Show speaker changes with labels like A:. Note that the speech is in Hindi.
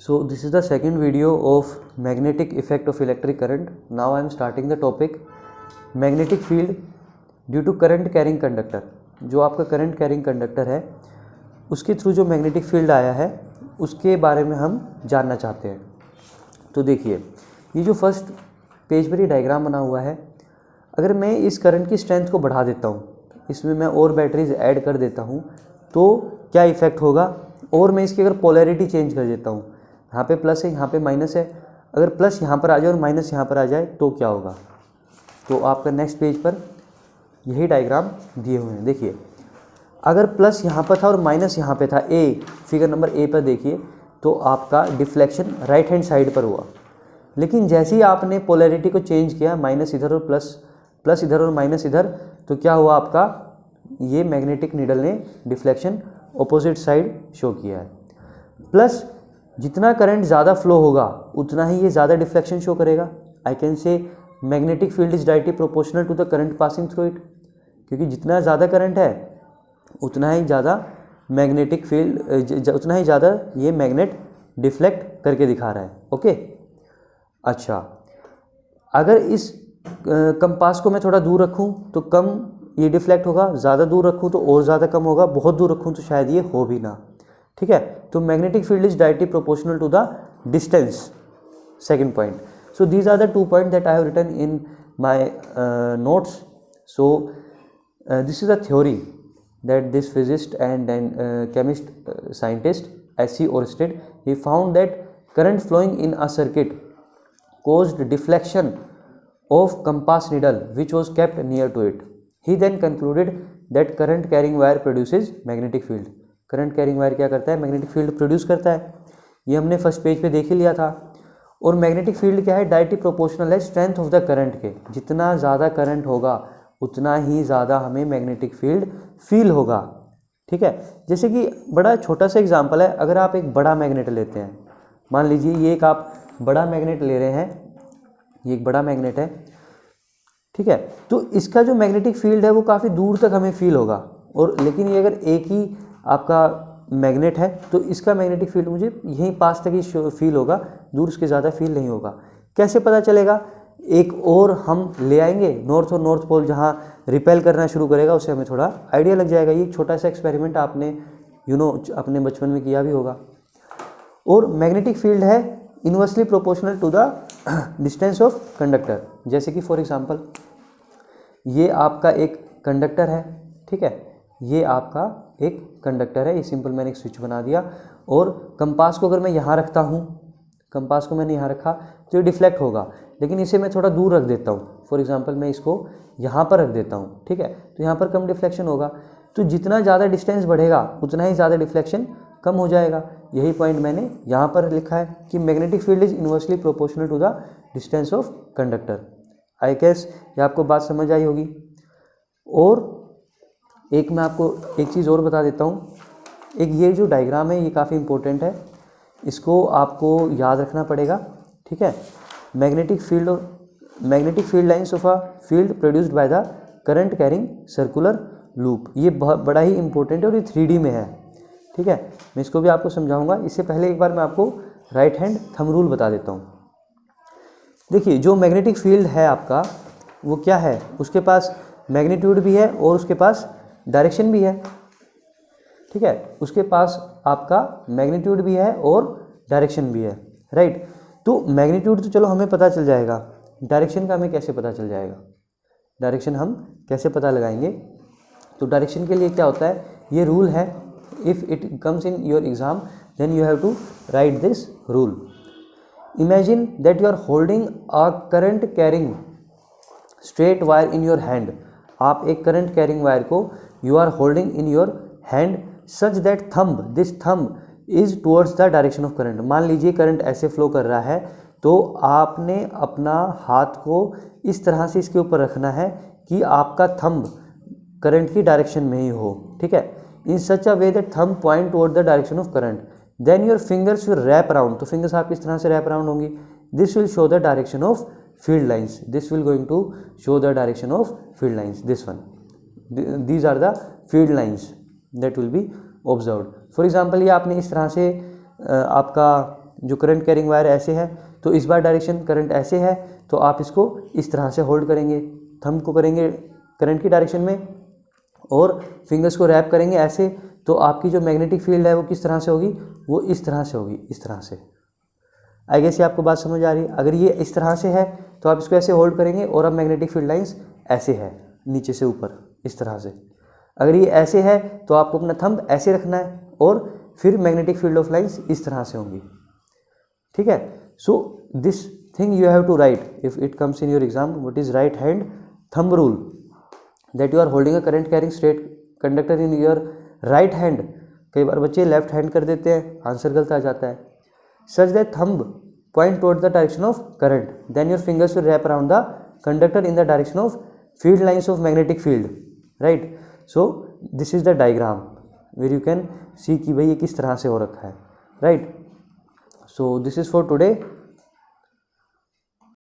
A: So this is the second video of magnetic effect of electric current. Now I am starting the topic magnetic field due to current carrying conductor. जो आपका करंट कैरिंग कंडक्टर है उसके थ्रू जो मैग्नेटिक फील्ड आया है उसके बारे में हम जानना चाहते हैं। तो देखिए ये जो फर्स्ट पेज पर ये डायग्राम बना हुआ है, अगर मैं इस करंट की स्ट्रेंथ को बढ़ा देता हूँ, इसमें मैं और बैटरीज ऐड कर देता हूँ तो क्या इफ़ेक्ट होगा, और मैं इसकी अगर पोलैरिटी चेंज कर देता हूँ, यहाँ पे प्लस है यहाँ पे माइनस है, अगर प्लस यहाँ पर आ जाए और माइनस यहाँ पर आ जाए तो क्या होगा। तो आपका नेक्स्ट पेज पर यही डायग्राम दिए हुए हैं। देखिए अगर प्लस यहाँ पर था और माइनस यहाँ पे था, ए फिगर नंबर ए पर देखिए, तो आपका डिफ्लेक्शन राइट हैंड साइड पर हुआ। लेकिन जैसे ही आपने पोलैरिटी को चेंज किया, माइनस इधर और प्लस इधर और माइनस इधर, तो क्या हुआ, आपका ये मैग्नेटिक नीडल ने डिफ्लेक्शन ऑपोजिट साइड शो किया है। प्लस जितना करंट ज़्यादा फ्लो होगा उतना ही ये ज़्यादा डिफ्लेक्शन शो करेगा। I can say magnetic field is directly proportional to the current passing through it, क्योंकि जितना ज़्यादा करंट है उतना ही ज़्यादा मैग्नेटिक फील्ड, उतना ही ज़्यादा ये मैग्नेट डिफ्लेक्ट करके दिखा रहा है। ओके, अच्छा अगर इस कंपास को मैं थोड़ा दूर रखूं तो कम ये डिफ्लेक्ट होगा, ज़्यादा दूर रखूं तो और ज़्यादा कम होगा, बहुत दूर रखूं तो शायद ये हो भी ना। ठीक है, तो magnetic field is directly proportional to the distance, second point. So these are the 2 point that I have written in my notes. So this is a theory that this physicist and chemist scientist S.C. Oersted, he found that current flowing in a circuit caused deflection of compass needle which was kept near to it. He then concluded that current carrying wire produces magnetic field. current carrying wire क्या करता है, magnetic field produce करता है। ये हमने फर्स्ट पेज पे देख ही लिया था। और मैग्नेटिक फील्ड क्या है, डायरेक्टली प्रोपोर्शनल है स्ट्रेंथ ऑफ द करंट के। जितना ज़्यादा करंट होगा उतना ही ज़्यादा हमें मैग्नेटिक फील्ड फील होगा। ठीक है, जैसे कि बड़ा छोटा सा एग्जांपल है, अगर आप एक बड़ा मैग्नेट लेते हैं, मान लीजिए ये एक आप बड़ा मैग्नेट ले रहे हैं, ये एक बड़ा मैग्नेट है, ठीक है, तो इसका जो मैग्नेटिक फील्ड है वो काफ़ी दूर तक हमें फील होगा। और लेकिन ये अगर एक ही आपका मैग्नेट है तो इसका मैग्नेटिक फील्ड मुझे यहीं पास तक ही फील होगा, दूर उसके ज़्यादा फील नहीं होगा। कैसे पता चलेगा, एक और हम ले आएंगे नॉर्थ और नॉर्थ पोल जहाँ रिपेल करना शुरू करेगा, उससे हमें थोड़ा आइडिया लग जाएगा। ये एक छोटा सा एक्सपेरिमेंट आपने अपने बचपन में किया भी होगा। और मैग्नेटिक फील्ड है inversely proportional to the distance of conductor. जैसे कि फॉर एग्जांपल ये आपका एक कंडक्टर है, ठीक है, ये आपका एक कंडक्टर है, ये सिंपल मैंने एक स्विच बना दिया। और कंपास को अगर मैं यहाँ रखता हूँ, कंपास को मैंने यहाँ रखा तो ये डिफ्लेक्ट होगा, लेकिन इसे मैं थोड़ा दूर रख देता हूँ, फॉर एग्जांपल मैं इसको यहाँ पर रख देता हूँ, ठीक है, तो यहाँ पर कम डिफ्लेक्शन होगा। तो जितना ज़्यादा डिस्टेंस बढ़ेगा उतना ही ज़्यादा डिफ्लेक्शन कम हो जाएगा। यही पॉइंट मैंने यहाँ पर लिखा है कि magnetic field is inversely proportional to the distance of conductor. I guess ये आपको बात समझ आई होगी। और एक मैं आपको एक चीज़ और बता देता हूँ, एक ये जो डायग्राम है ये काफ़ी इंपॉर्टेंट है, इसको आपको याद रखना पड़ेगा। ठीक है, magnetic field lines of a field produced by the current carrying circular loop, ये बहुत बड़ा ही इंपॉर्टेंट है और ये 3D में है। ठीक है, मैं इसको भी आपको समझाऊंगा। इससे पहले एक बार मैं आपको राइट हैंड थंब रूल बता देता हूँ। देखिए जो मैग्नेटिक फील्ड है आपका वो क्या है, उसके पास मैग्नीट्यूड भी है और उसके पास डायरेक्शन भी है। ठीक है, उसके पास आपका मैग्नीट्यूड भी है और डायरेक्शन भी है, राइट। तो मैग्नीट्यूड तो चलो हमें पता चल जाएगा, डायरेक्शन का हमें कैसे पता चल जाएगा, डायरेक्शन हम कैसे पता लगाएंगे। तो डायरेक्शन के लिए क्या होता है, ये रूल है, if it comes in your exam then you have to write this rule. Imagine that you are holding a current carrying straight wire in your hand. आप एक करंट कैरिंग वायर को you are holding in your hand such that this thumb is towards the direction of current. मान लीजिए करंट ऐसे फ्लो कर रहा है, तो आपने अपना हाथ को इस तरह से इसके ऊपर रखना है कि आपका थंब करंट की डायरेक्शन में ही हो। ठीक है, in such a way that thumb point toward the direction of current, then your fingers will wrap around. तो फिंगर्स आप इस तरह से रैप अराउंड होंगी। This will show the direction of field lines, this will going to show the direction of field lines, this one, these are the field lines that will be observed. For example ये आपने इस तरह से आपका जो करंट कैरिंग वायर ऐसे है तो इस बार डायरेक्शन करंट ऐसे है तो आप इसको इस तरह से होल्ड करेंगे, थंब को करेंगे करंट की डायरेक्शन में और फिंगर्स को रैप करेंगे ऐसे, तो आपकी जो मैग्नेटिक फील्ड है वो किस तरह से होगी, वो इस तरह से होगी, इस तरह से। आई गेस ये आपको बात समझ आ रही है। अगर ये इस तरह से है तो आप इसको ऐसे होल्ड करेंगे और अब मैग्नेटिक फील्ड लाइंस ऐसे है नीचे से ऊपर इस तरह से। अगर ये ऐसे है तो आपको अपना थंब ऐसे रखना है और फिर मैग्नेटिक फील्ड ऑफ लाइंस इस तरह से होंगी, ठीक है। So this thing you have to write if it comes in your exam, what is right hand thumb rule, that you are holding a current carrying straight conductor in your right hand. कई बार बच्चे लेफ्ट हैंड कर देते हैं, आंसर गलत आ जाता है। Such that thumb point toward the direction of current, then your fingers will wrap around the conductor in the direction of field lines of magnetic field, right. So this is the diagram where you can see कि भाई ये किस तरह से हो रखा है, राइट। So this is for today.